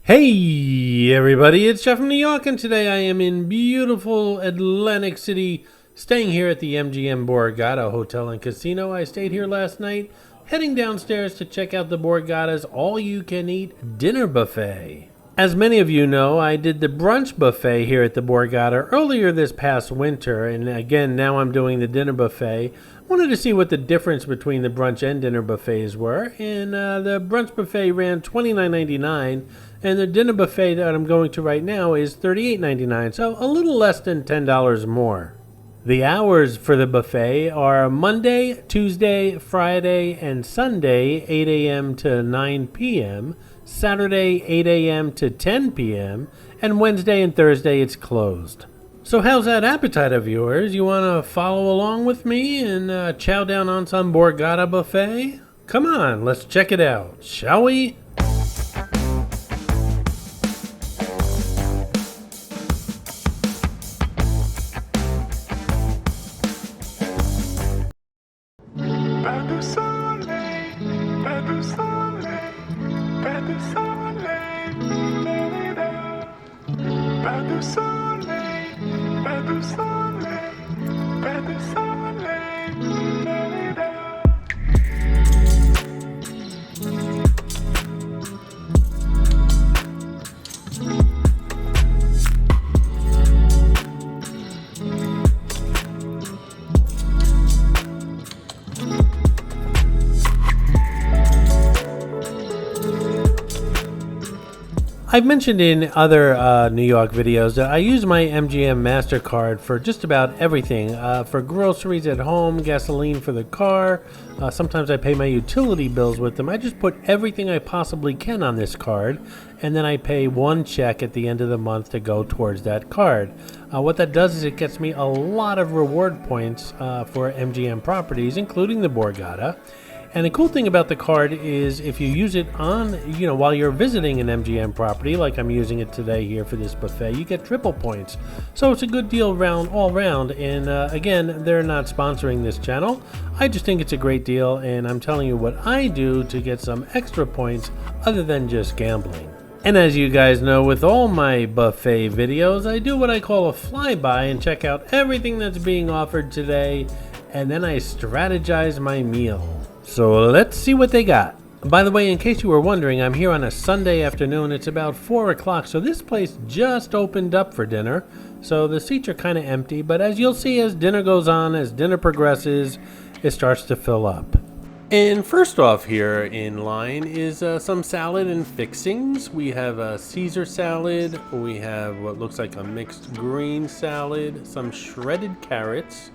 Hey everybody, it's Jeff from New York, and today I am in beautiful Atlantic City, staying here at the MGM Borgata Hotel and Casino. I stayed here last night, heading downstairs to check out the Borgata's all-you-can-eat dinner buffet. As many of you know, I did the brunch buffet here at the Borgata earlier this past winter, and again, now I'm doing the dinner buffet. Wanted to see what the difference between the brunch and dinner buffets were, and the brunch buffet ran $29.99, and the dinner buffet that I'm going to right now is $38.99, so a little less than $10 more. The hours for the buffet are Monday, Tuesday, Friday, and Sunday, 8 a.m. to 9 p.m., Saturday, 8 a.m. to 10 p.m., and Wednesday and Thursday it's closed. So how's that appetite of yours? You want to follow along with me and chow down on some Borgata buffet? Come on, let's check it out, shall we? I've mentioned in other New York videos that I use my MGM MasterCard for just about everything. For groceries at home, gasoline for the car, sometimes I pay my utility bills with them. I just put everything I possibly can on this card, and then I pay one check at the end of the month to go towards that card. What that does is it gets me a lot of reward points for MGM properties, including the Borgata. And the cool thing about the card is if you use it on, while you're visiting an MGM property, like I'm using it today here for this buffet, you get triple points. So it's a good deal all round. And again, they're not sponsoring this channel. I just think it's a great deal, and I'm telling you what I do to get some extra points other than just gambling. And as you guys know, with all my buffet videos, I do what I call a flyby and check out everything that's being offered today, and then I strategize my meal. So let's see what they got. By the way, in case you were wondering, I'm here on a Sunday afternoon. It's about 4 o'clock, so this place just opened up for dinner. So the seats are kind of empty, but as you'll see as dinner goes on, as dinner progresses, it starts to fill up. And first off here in line is some salad and fixings. We have a Caesar salad, we have what looks like a mixed green salad, some shredded carrots,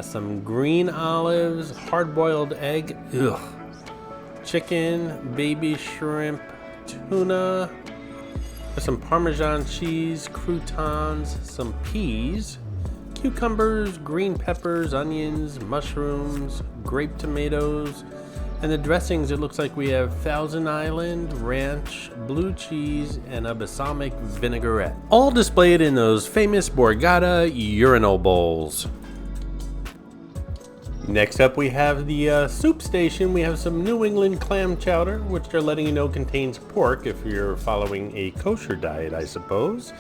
some green olives, hard-boiled egg, chicken, baby shrimp, tuna, some Parmesan cheese, croutons, some peas, cucumbers, green peppers, onions, mushrooms, grape tomatoes, and the dressings, it looks like we have Thousand Island, ranch, blue cheese, and a balsamic vinaigrette. All displayed in those famous Borgata urinal bowls. Next up we have the soup station. We have some New England clam chowder, which they're letting you know contains pork if you're following a kosher diet, I suppose.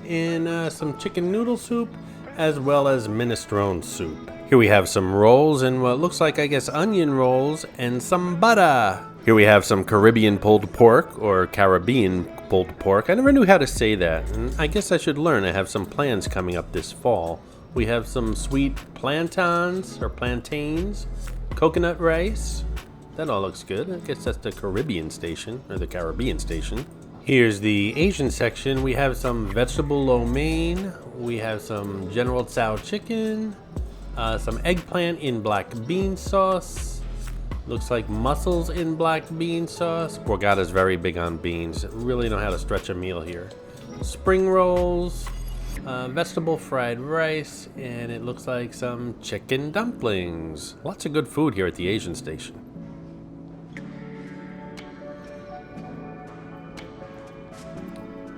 And some chicken noodle soup, as well as minestrone soup. Here we have some rolls and what looks like, I guess, onion rolls and some butter. Here we have some Caribbean pulled pork, or Caribbean pulled pork. I never knew how to say that, and I guess I should learn. I have some plans coming up this fall. We have some sweet plantains, coconut rice. That all looks good. I guess that's the Caribbean station, or the Caribbean station. Here's the Asian section. We have some vegetable lo mein. We have some General Tso chicken, some eggplant in black bean sauce. Looks like mussels in black bean sauce. Borgata's very big on beans. Really know how to stretch a meal here. Spring rolls, vegetable fried rice, and it looks like some chicken dumplings. Lots of good food here at the Asian station.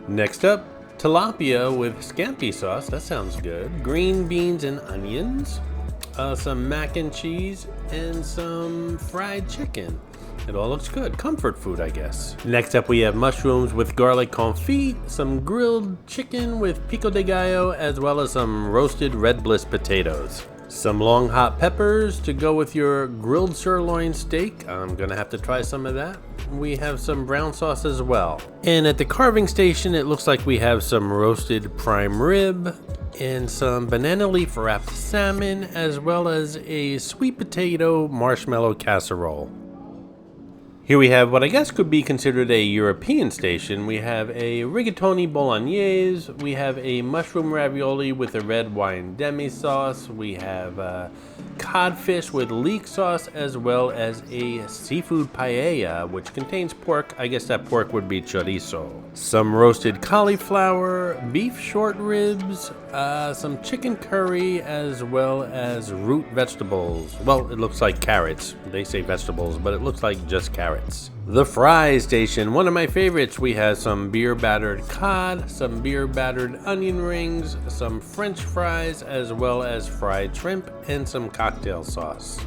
Next up, tilapia with scampi sauce. That sounds good. Green beans and onions. Some mac and cheese, and some fried chicken. It all looks good. Comfort food, I guess. Next up, we have mushrooms with garlic confit, some grilled chicken with pico de gallo, as well as some roasted red bliss potatoes. Some long hot peppers to go with your grilled sirloin steak. I'm gonna have to try some of that. We have some brown sauce as well. And at the carving station, it looks like we have some roasted prime rib and some banana leaf wrapped salmon, as well as a sweet potato marshmallow casserole. Here we have what I guess could be considered a European station. We have a rigatoni bolognese, we have a mushroom ravioli with a red wine demi sauce, we have codfish with leek sauce, as well as a seafood paella, which contains pork. I guess that pork would be chorizo. Some roasted cauliflower, beef short ribs, some chicken curry, as well as root vegetables. Well, it looks like carrots. They say vegetables, but it looks like just carrots. The fry station, one of my favorites. We have some beer battered cod, some beer battered onion rings, some french fries, as well as fried shrimp, and some cocktail sauce.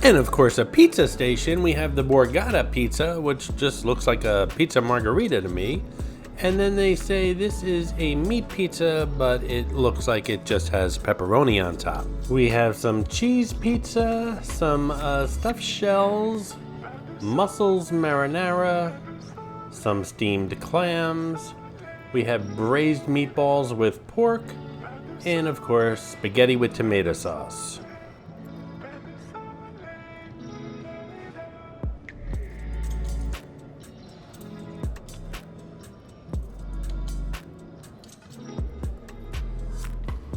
And of course, a pizza station. We have the Borgata pizza, which just looks like a pizza margherita to me. And then they say this is a meat pizza, but it looks like it just has pepperoni on top. We have some cheese pizza, some stuffed shells, mussels marinara, some steamed clams. We have braised meatballs with pork, and of course, spaghetti with tomato sauce.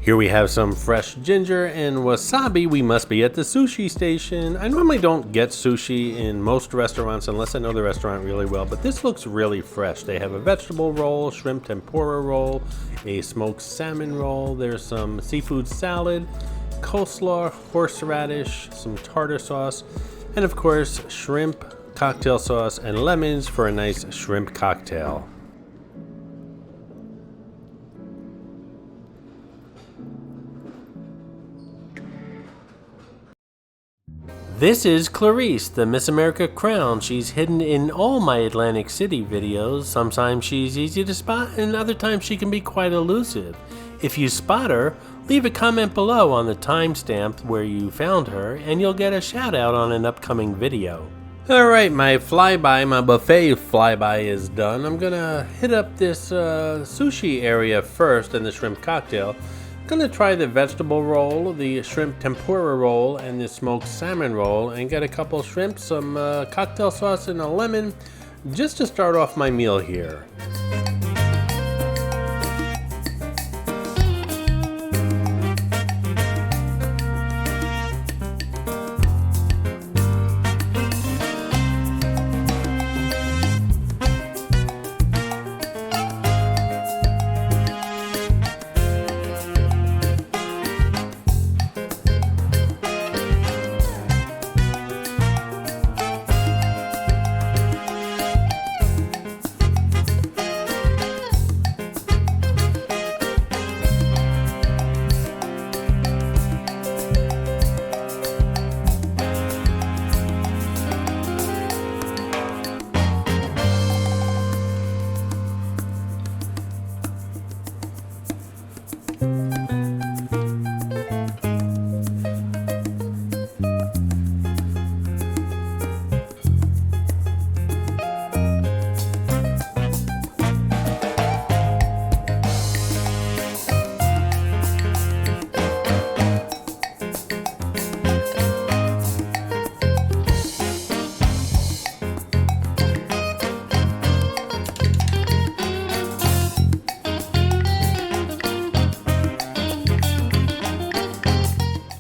Here we have some fresh ginger and wasabi. We must be at the sushi station. I normally don't get sushi in most restaurants unless I know the restaurant really well, but this looks really fresh. They have a vegetable roll, shrimp tempura roll, a smoked salmon roll. There's some seafood salad, coleslaw, horseradish, some tartar sauce, and of course, shrimp, cocktail sauce, and lemons for a nice shrimp cocktail. This is Clarice, the Miss America crown. She's hidden in all my Atlantic City videos. Sometimes she's easy to spot, and other times she can be quite elusive. If you spot her, leave a comment below on the timestamp where you found her, and you'll get a shout out on an upcoming video. Alright, my buffet flyby is done. I'm gonna hit up this sushi area first and the shrimp cocktail. Gonna try the vegetable roll, the shrimp tempura roll, and the smoked salmon roll, and get a couple shrimp, some cocktail sauce, and a lemon, just to start off my meal here.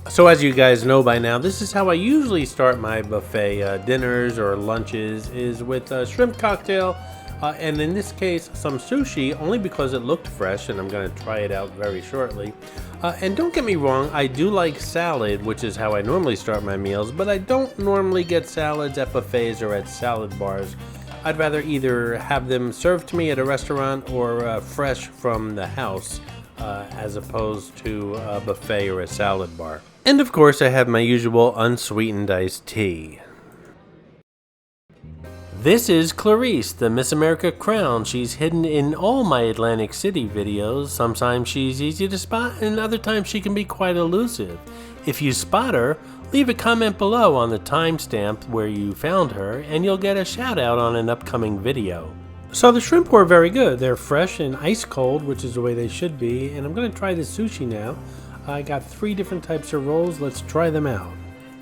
So as you guys know by now, this is how I usually start my buffet dinners or lunches, is with a shrimp cocktail, and in this case some sushi, only because it looked fresh and I'm going to try it out very shortly. And don't get me wrong, I do like salad, which is how I normally start my meals, but I don't normally get salads at buffets or at salad bars. I'd rather either have them served to me at a restaurant or fresh from the house, as opposed to a buffet or a salad bar. And of course I have my usual unsweetened iced tea. This is Clarice, the Miss America crown. She's hidden in all my Atlantic City videos. Sometimes she's easy to spot, and other times she can be quite elusive. If you spot her, leave a comment below on the timestamp where you found her, and you'll get a shout out on an upcoming video. So the shrimp were very good. They're fresh and ice cold, which is the way they should be, and I'm going to try the sushi now. I got 3 different types of rolls. Let's try them out.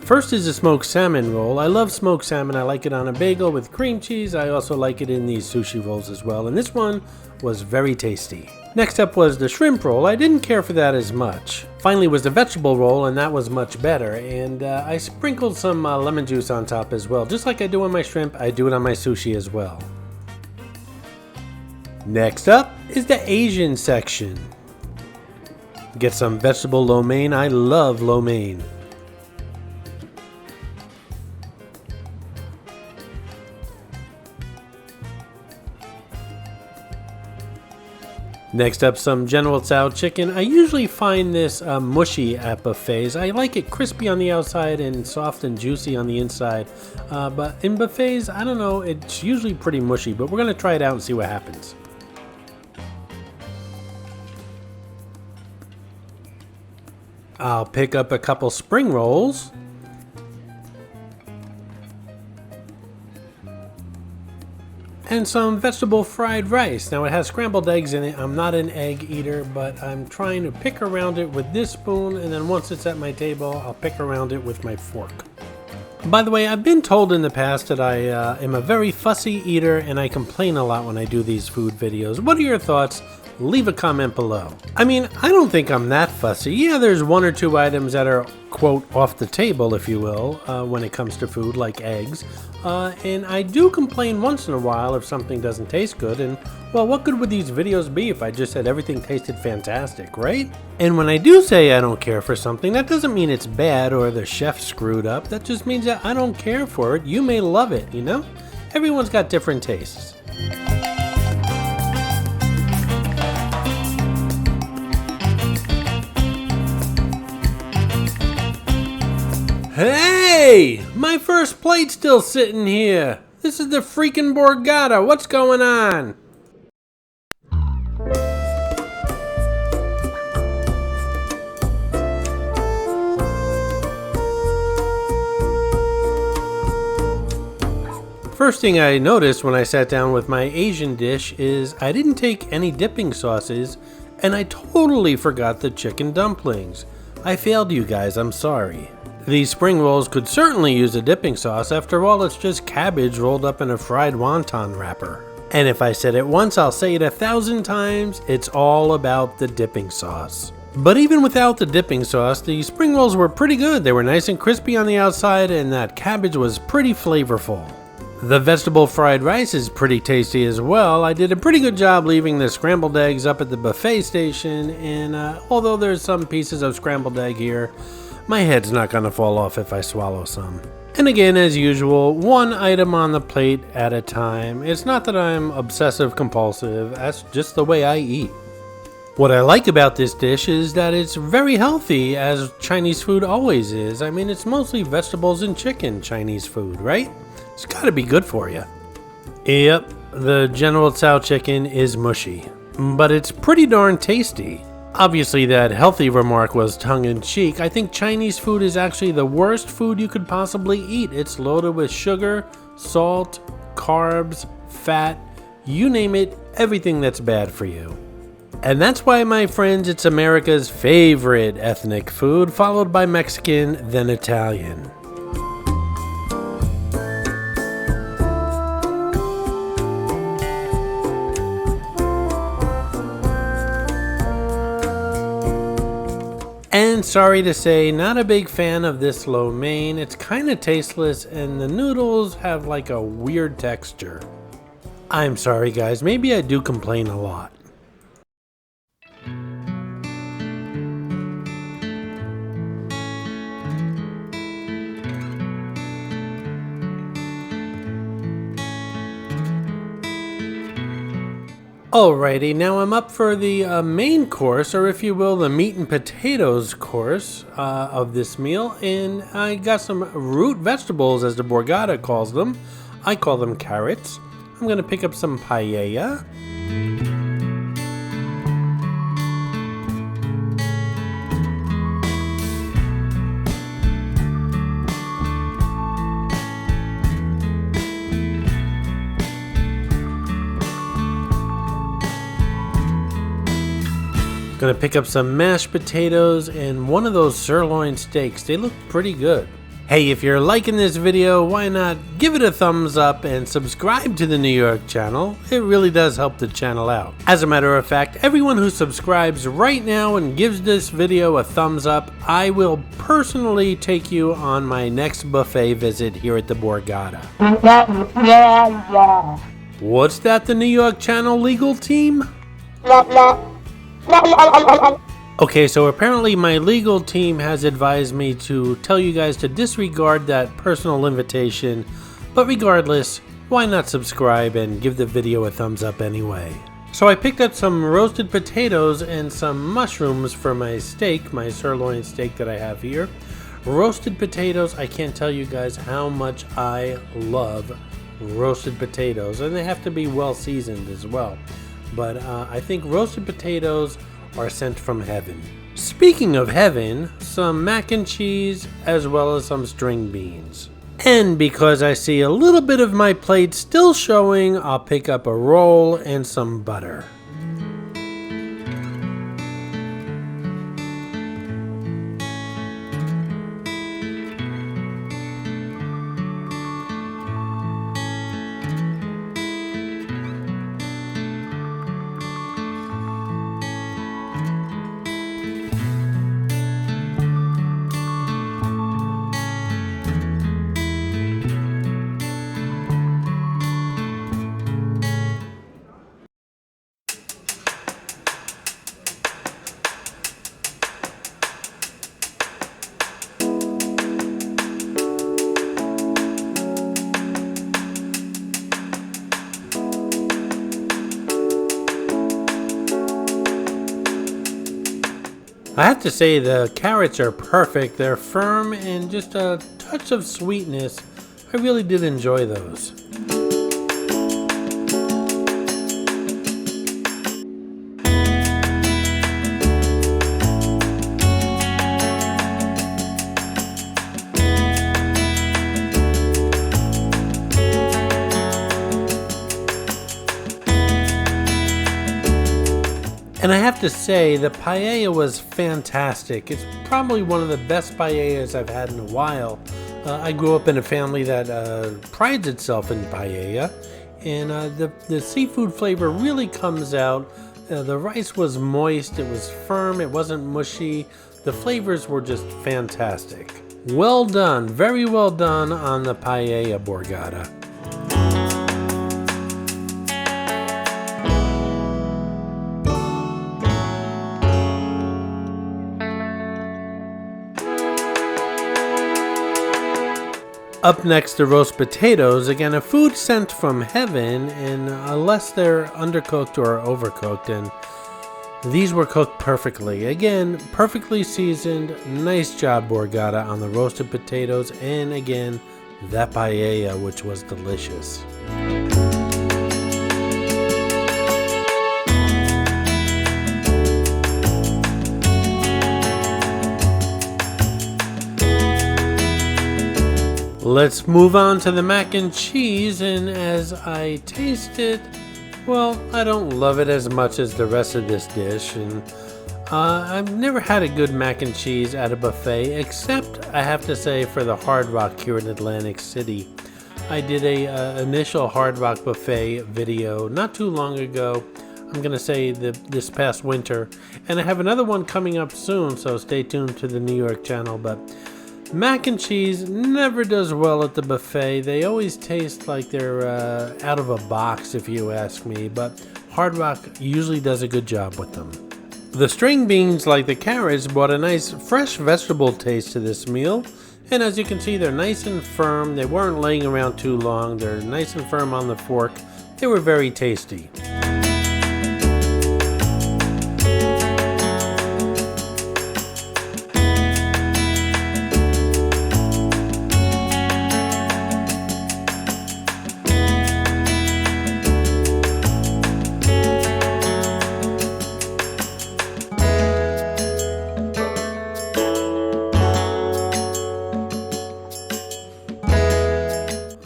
First is a smoked salmon roll. I love smoked salmon. I like it on a bagel with cream cheese. I also like it in these sushi rolls as well, and this one was very tasty. Next up was the shrimp roll. I didn't care for that as much. Finally was the vegetable roll, and that was much better, and I sprinkled some lemon juice on top as well. Just like I do on my shrimp, I do it on my sushi as well. Next up is the Asian section. Get some vegetable lo mein. I love lo mein. Next up, some General Tso chicken. I usually find this mushy at buffets. I like it crispy on the outside and soft and juicy on the inside. But in buffets, I don't know, it's usually pretty mushy, but we're going to try it out and see what happens. I'll pick up a couple spring rolls. And some vegetable fried rice. Now it has scrambled eggs in it. I'm not an egg eater, but I'm trying to pick around it with this spoon, and then once it's at my table, I'll pick around it with my fork. By the way, I've been told in the past that I am a very fussy eater, and I complain a lot when I do these food videos. What are your thoughts? Leave a comment below. I mean, I don't think I'm that fussy. Yeah, there's 1 or 2 items that are, quote, off the table, if you will, when it comes to food, like eggs. And I do complain once in a while if something doesn't taste good, and, well, what good would these videos be if I just said everything tasted fantastic, right? And when I do say I don't care for something, that doesn't mean it's bad or the chef screwed up. That just means that I don't care for it. You may love it, you know? Everyone's got different tastes. Hey! My first plate's still sitting here. This is the freaking Borgata. What's going on? First thing I noticed when I sat down with my Asian dish is I didn't take any dipping sauces, and I totally forgot the chicken dumplings. I failed you guys, I'm sorry. These spring rolls could certainly use a dipping sauce. After all, it's just cabbage rolled up in a fried wonton wrapper. And if I said it once, I'll say it 1,000 times. It's all about the dipping sauce. But even without the dipping sauce, the spring rolls were pretty good. They were nice and crispy on the outside, and that cabbage was pretty flavorful. The vegetable fried rice is pretty tasty as well. I did a pretty good job leaving the scrambled eggs up at the buffet station, and although there's some pieces of scrambled egg here, my head's not gonna fall off if I swallow some. And again, as usual, 1 item on the plate at a time. It's not that I'm obsessive compulsive, that's just the way I eat. What I like about this dish is that it's very healthy, as Chinese food always is. I mean, it's mostly vegetables and chicken Chinese food, right? It's gotta be good for you. Yep, the General Tso chicken is mushy, but it's pretty darn tasty. Obviously, that healthy remark was tongue-in-cheek. I think Chinese food is actually the worst food you could possibly eat. It's loaded with sugar, salt, carbs, fat, you name it, everything that's bad for you. And that's why, my friends, it's America's favorite ethnic food, followed by Mexican, then Italian. And sorry to say, not a big fan of this lo mein. It's kind of tasteless, and the noodles have like a weird texture. I'm sorry guys, maybe I do complain a lot. Alrighty, now I'm up for the main course, or if you will, the meat and potatoes course of this meal, and I got some root vegetables, as the Borgata calls them. I call them carrots. I'm going to pick up some paella. Gonna pick up some mashed potatoes and one of those sirloin steaks. They look pretty good. Hey, if you're liking this video, why not give it a thumbs up and subscribe to the New York channel? It really does help the channel out. As a matter of fact, everyone who subscribes right now and gives this video a thumbs up, I will personally take you on my next buffet visit here at the Borgata. What's that, the New York channel legal team? Okay, so apparently my legal team has advised me to tell you guys to disregard that personal invitation, but regardless, why not subscribe and give the video a thumbs up anyway. So I picked up some roasted potatoes and some mushrooms for my steak, my sirloin steak that I have here. Roasted potatoes, I can't tell you guys how much I love roasted potatoes, and they have to be well seasoned as well. But I think roasted potatoes are sent from heaven. Speaking of heaven, some mac and cheese as well as some string beans. And because I see a little bit of my plate still showing, I'll pick up a roll and some butter. I have to say the carrots are perfect. They're firm and just a touch of sweetness. I really did enjoy those. And I have to say, the paella was fantastic. It's probably one of the best paellas I've had in a while. I grew up in a family that prides itself in paella, and the seafood flavor really comes out. The rice was moist, it was firm, it wasn't mushy. The flavors were just fantastic. Well done, very well done on the paella, Borgata. Up next, the roast potatoes, again a food sent from heaven, and unless they're undercooked or overcooked, and these were cooked perfectly. Again, perfectly seasoned. Nice job, Borgata, on the roasted potatoes, and again, that paella, which was delicious. Let's move on to the mac and cheese, and as I taste it, well, I don't love it as much as the rest of this dish, and I've never had a good mac and cheese at a buffet, except I have to say for the Hard Rock here in Atlantic City. I did a initial Hard Rock buffet video not too long ago. I'm gonna say this past winter, and I have another one coming up soon, so stay tuned to the New York channel. But mac and cheese never does well at the buffet. They always taste like they're out of a box, if you ask me, but Hard Rock usually does a good job with them. The string beans, like the carrots, brought a nice fresh vegetable taste to this meal, and as you can see, they're nice and firm. They weren't laying around too long. They're nice and firm on the fork. They were very tasty.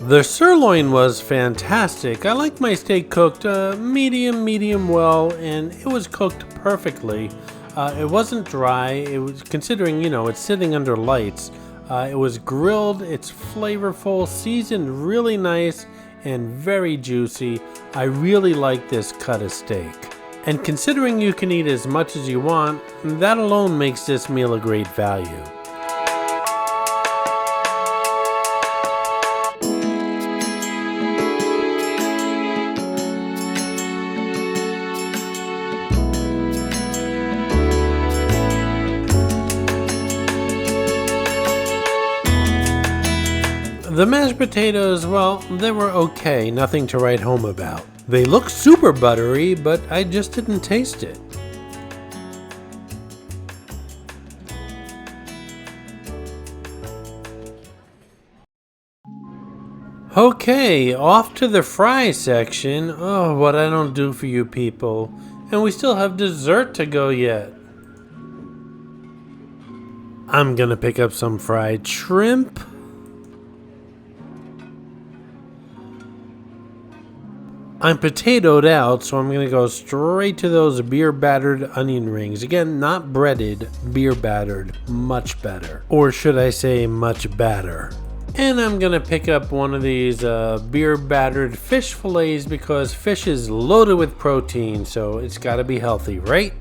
The sirloin was fantastic. I like my steak cooked medium well, and it was cooked perfectly. It wasn't dry. It was, considering, it's sitting under lights. It was grilled. It's flavorful, seasoned really nice, and very juicy. I really like this cut of steak. And considering you can eat as much as you want, that alone makes this meal a great value. The mashed potatoes, well, they were okay, nothing to write home about. They look super buttery, but I just didn't taste it. Okay, off to the fry section. Oh, what I don't do for you people. And we still have dessert to go yet. I'm gonna pick up some fried shrimp. I'm potatoed out, so I'm going to go straight to those beer battered onion rings. Again, not breaded, beer battered, much better. Or should I say much batter. And I'm going to pick up one of these beer battered fish fillets because fish is loaded with protein, so it's got to be healthy, right?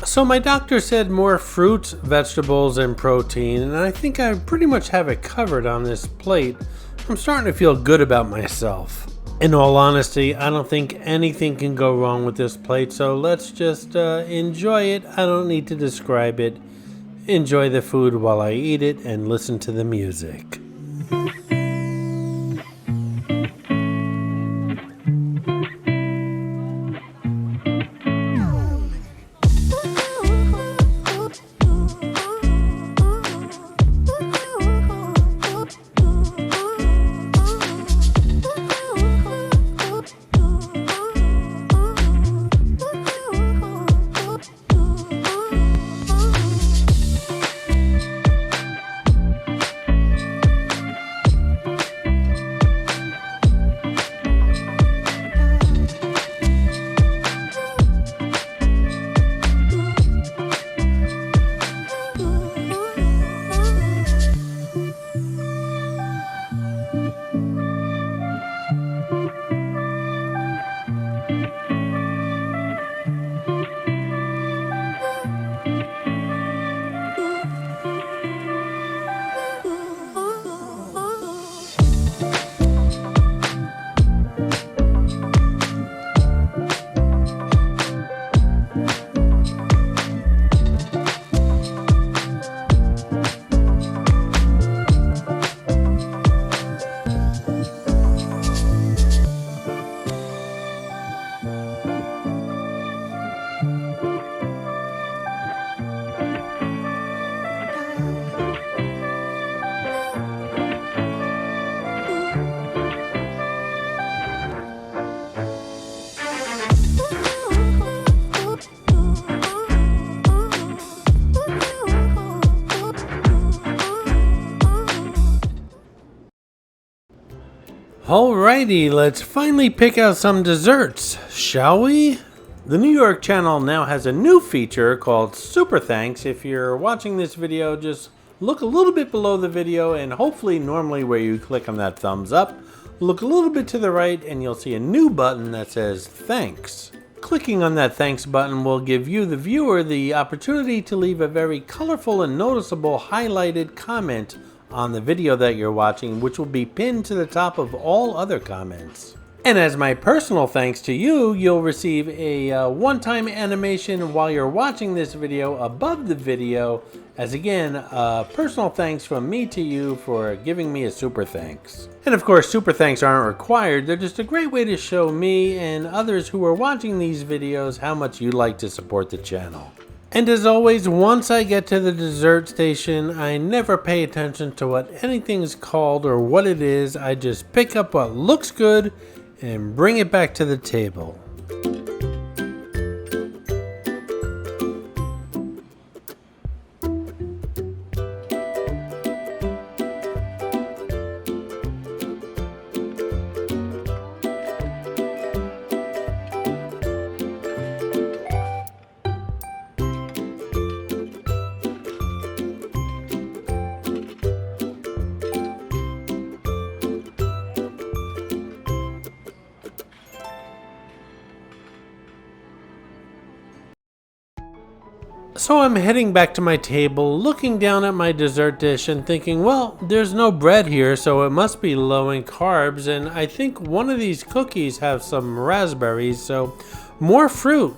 So my doctor said more fruits, vegetables, and protein, and I think I pretty much have it covered on this plate. I'm starting to feel good about myself. In all honesty, I don't think anything can go wrong with this plate, so let's just enjoy it. I don't need to describe it. Enjoy the food while I eat it and listen to the music. Alrighty, let's finally pick out some desserts, shall we? The New York channel now has a new feature called Super Thanks. If you're watching this video, just look a little bit below the video and hopefully normally where you click on that thumbs up, look a little bit to the right and you'll see a new button that says Thanks. Clicking on that Thanks button will give you, the viewer, the opportunity to leave a very colorful and noticeable highlighted comment on the video that you're watching, which will be pinned to the top of all other comments. And as my personal thanks to you, you'll receive a one-time animation while you're watching this video above the video, as again, personal thanks from me to you for giving me a super thanks. And of course, super thanks aren't required. They're just a great way to show me and others who are watching these videos how much you like to support the channel. And as always, once I get to the dessert station, I never pay attention to what anything's called or what it is. I just pick up what looks good and bring it back to the table. So I'm heading back to my table, looking down at my dessert dish and thinking, well, there's no bread here, so it must be low in carbs, and I think one of these cookies have some raspberries, so more fruit.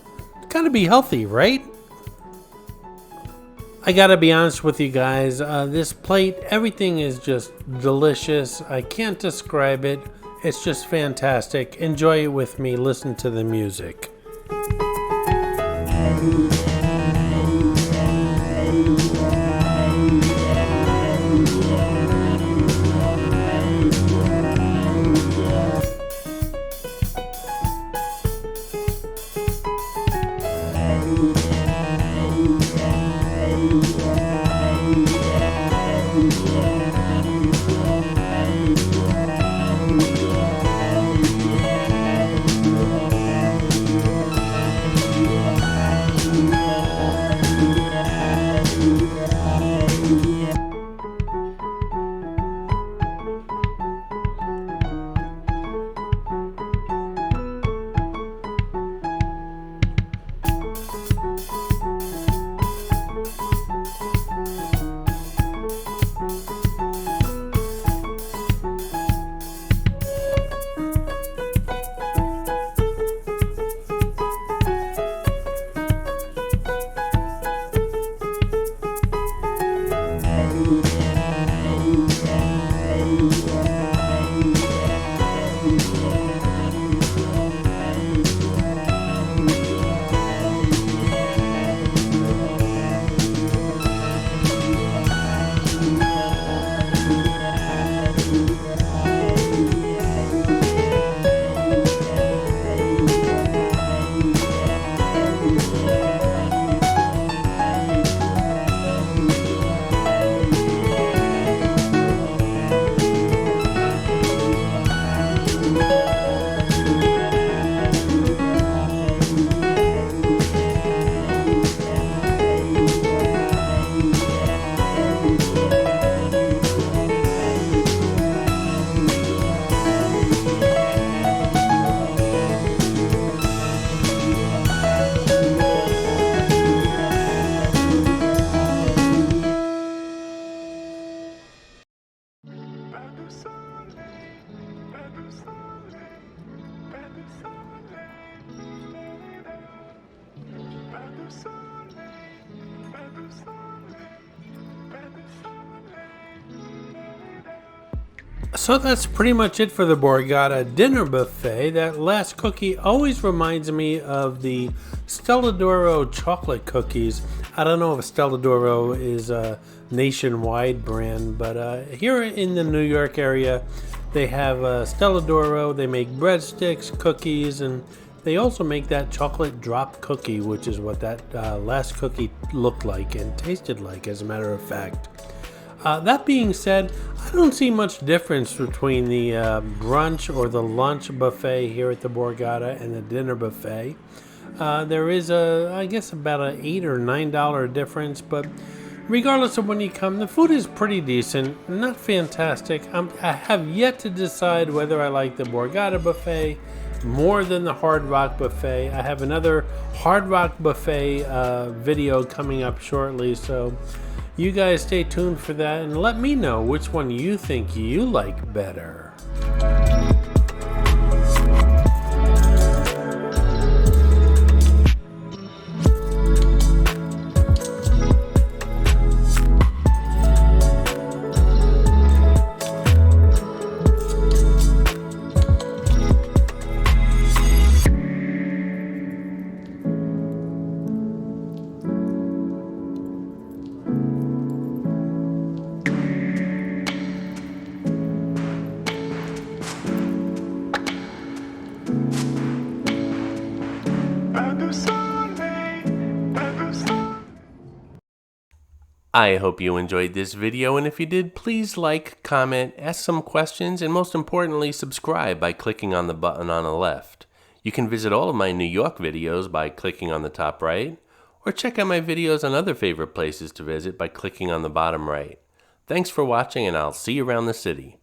Gotta be healthy, right? I gotta be honest with you guys, this plate, everything is just delicious. I can't describe it. It's just fantastic. Enjoy it with me, listen to the music. So that's pretty much it for the Borgata dinner buffet. That last cookie always reminds me of the Stella d'Oro chocolate cookies. I don't know if Stella d'Oro is a nationwide brand, but here in the New York area, they have Stella d'Oro. They make breadsticks, cookies, and they also make that chocolate drop cookie, which is what that last cookie looked like and tasted like, as a matter of fact. That being said, I don't see much difference between the brunch or the lunch buffet here at the Borgata and the dinner buffet. There is I guess about an $8 or $9 difference, but regardless of when you come, the food is pretty decent, not fantastic. I have yet to decide whether I like the Borgata buffet more than the Hard Rock buffet. I have another Hard Rock buffet video coming up shortly, so you guys stay tuned for that and let me know which one you think you like better. I hope you enjoyed this video, and if you did, please like, comment, ask some questions, and most importantly, subscribe by clicking on the button on the left. You can visit all of my New York videos by clicking on the top right, or check out my videos on other favorite places to visit by clicking on the bottom right. Thanks for watching, and I'll see you around the city.